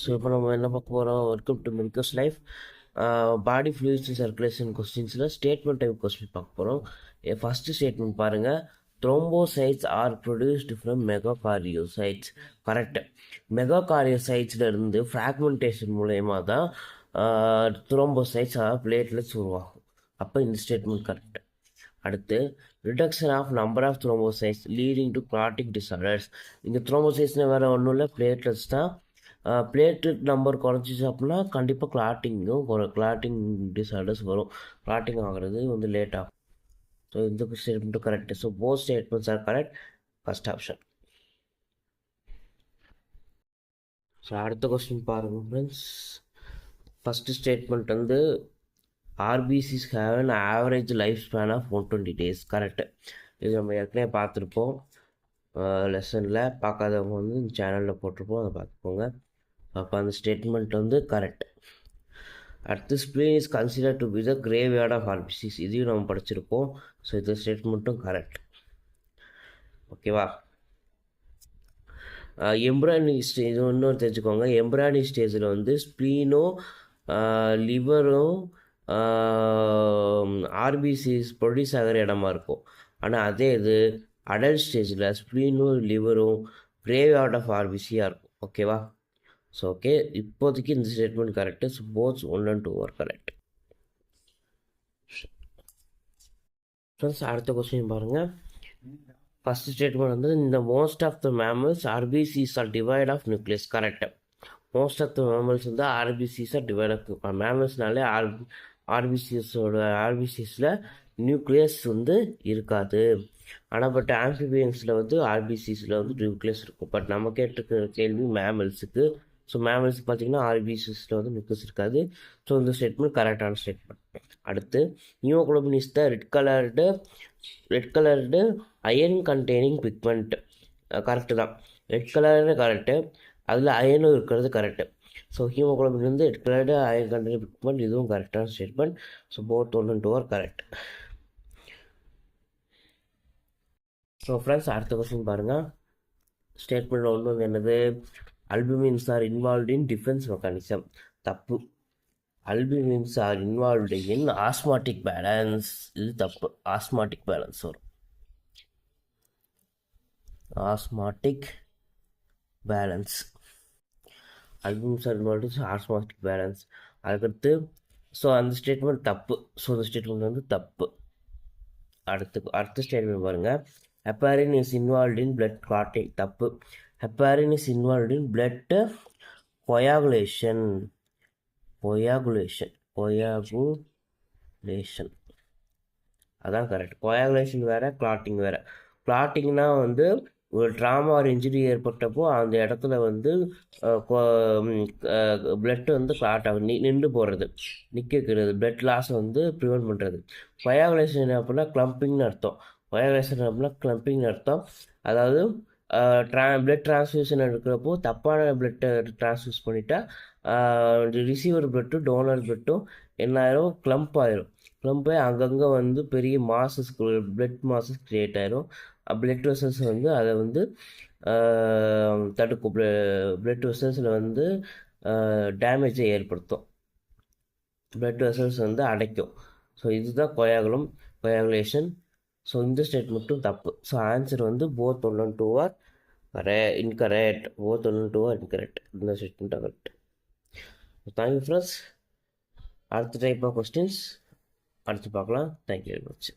So இப்போ நம்ம என்ன பார்க்க போகிறோம், welcome to Milkas life. Body fluids circulation கொஸ்டின்ஸில் ஸ்டேட்மெண்ட் டைப் கொஸ்டின் பார்க்க போகிறோம். ஃபஸ்ட்டு ஸ்டேட்மெண்ட் பாருங்கள், thrombocytes are produced from megakaryocytes. Correct. மெகாகாரியோசைட்ஸில் இருந்து ஃப்ராக்மெண்டேஷன் மூலயமா தான் த்ரோம்போசைட்ஸ் பிளேட்லெட்ஸ் உருவாகும். அப்போ இந்த ஸ்டேட்மெண்ட் கரெக்ட். அடுத்து, reduction of number of thrombocytes leading to clotting disorders. இங்கே த்ரோம்போசைட்ஸ்னால் வேறு ஒன்றும் இல்லை, பிளேட்லெட்ஸ் தான். பிளேட்லெட் நம்பர் குறைஞ்சிச்சு அப்படின்னா கண்டிப்பாக கிளாட்டிங் டிசார்டர்ஸ் வரும். கிளாட்டிங் ஆகிறது வந்து லேட் ஆகும். ஸோ இந்த ஸ்டேட்மெண்ட்டும் correct. So both statements are correct. First option. So அடுத்த கொஸ்டின் பாருங்கள் ஃப்ரெண்ட்ஸ். ஃபஸ்ட்டு ஸ்டேட்மெண்ட் வந்து RBCs have an average life span of 120 days. Correct. இது நம்ம ஏற்கனவே பார்த்துருப்போம் லெசனில். பார்க்காதவங்க வந்து இந்த சேனலில் போட்டிருப்போம், அதை பார்த்துக்கோங்க. அப்போ அந்த ஸ்டேட்மெண்ட் வந்து கரெக்ட். அடுத்து, spleen is consider to be the graveyard of RBCs. இதையும் நம்ம படிச்சிருப்போம். ஸோ இந்த ஸ்டேட்மெண்ட்டும் கரெக்ட். ஓகேவா? எம்ப்ராய்டரி ஸ்டேஜ் இன்னொரு தெரிஞ்சுக்கோங்க. எம்ப்ராய்டரி ஸ்டேஜில் வந்து ஸ்ப்ளீனும் லிவரும் ஆர்பிசிஸ் ப்ரொடியூஸ் ஆகிற இடமா இருக்கும். ஆனால் அதே இது அடல்ட் ஸ்டேஜில் ஸ்ப்ளீனும் லிவரும் கிரேவ்யார்ட் ஆஃப் ஆர்பிசியாக இருக்கும். ஓகேவா? ஸோ ஓகே, இப்போதைக்கு இந்த statement correct. So both 1 and 2 are correct. Friends, அடுத்த கொஸ்டின் பாருங்கள். ஃபஸ்ட் ஸ்டேட்மெண்ட் வந்து இந்த most of the mammals RBCs are devoid of nucleus. Correct. Most of the mammals வந்து ஆர்பிசிஸ் ஆர் டிவைட் ஆஃப் மேமல்ஸ்னாலே ஆர்பிசிஸில் nucleus வந்து இருக்காது. ஆனால் பட் ஆம்பிபியன்ஸில் வந்து ஆர்பிசிஸில் வந்து நியூக்ளியஸ் இருக்கும். பட் நம்ம கேட்டிருக்கிற கேள்வி மேமல்ஸுக்கு. ஸோ மேமல்ஸ் பார்த்தீங்கன்னா ஆர்பிசிஸில் வந்து நியூக்ளியஸ் இருக்காது. ஸோ இந்த ஸ்டேட்மெண்ட் கரெக்டான ஸ்டேட்மெண்ட். அடுத்து, haemoglobin is the red coloured iron containing pigment. Correct தான். ரெட் கலரு கரெக்டு, அதில் அயனும் இருக்கிறது கரெக்டு. ஸோ ஹீமோகுளோபின் வந்து red coloured iron containing pigment, இதுவும் கரெக்டான statement. So both 1 and 2 are correct. So friends, அடுத்த கொஸ்டின் பாருங்கள். ஸ்டேட்மெண்ட் ஒன்று வந்து என்னது, albumins are involved in defence mechanism. தப்பு. Albumins are involved in osmotic balance. இது தப்பு. ஆஸ்மாட்டிக் பேலன்ஸ் வரும். Osmotic balance. Albumins are involved in osmotic balance. அதுக்கடுத்து, ஸோ அந்த ஸ்டேட்மெண்ட் தப்பு. ஸோ அந்த ஸ்டேட்மெண்ட் வந்து தப்பு. அடுத்த ஸ்டேட்மெண்ட் பாருங்கள். Heparin is involved in blood clotting. தப்பு. Heparin is involved in blood coagulation. அதான் கரெக்ட். கொயாகுலேஷன் வேறு, கிளாட்டிங் வேறு. கிளாட்டிங்னா வந்து ஒரு ட்ராமா ஒரு இன்ஜுரி ஏற்பட்டப்போ அந்த இடத்துல வந்து பிளட் வந்து கிளாட் ஆகும், நின்று போடுறது, நிற்கிறது, பிளட் லாஸை வந்து ப்ரிவெண்ட் பண்ணுறது. கொயாகுலேஷன் அப்படின்னா கிளம்பிங்னு அர்த்தம். கொயாகுலேஷன் அப்படின்னா கிளம்பிங்னு அர்த்தம். அதாவது பிளட் டிரான்ஸ்ஃபியூஷன் எடுக்கிறப்போ தப்பான பிளட்டை டிரான்ஸ்ஃபியூஸ் பண்ணிட்டா ரிசீவர் பிளட்டும் டோனர் பிளட்டும் என்ன ஆயிரும், கிளம்ப் ஆயிரும். கிளம்ப் ஆகி அங்கங்கே வந்து பெரிய மாசஸ், பிளட் மாசஸ் க்ரியேட் ஆயிரும். பிளட் வெசல்ஸ் வந்து அதை வந்து தடுக்கும். பிளட் வெசல்ஸில் வந்து டேமேஜை ஏற்படுத்தும். பிளட் வெசல்ஸ் வந்து அடைக்கும். ஸோ இதுதான் கொயாகுலேஷன். ஸோ இந்த ஸ்டேட்மெண்ட்டும் தப்பு. ஸோ ஆன்சர் வந்து both 1 and 2 are incorrect. Both 1 and 2 are incorrect. இந்த ஸ்டேட்மெண்ட்டாக கரெக்ட். Thank you friends. அடுத்த டைப் ஆஃப் கொஸ்டின்ஸ் அடுத்து பார்க்கலாம். Thank you very much.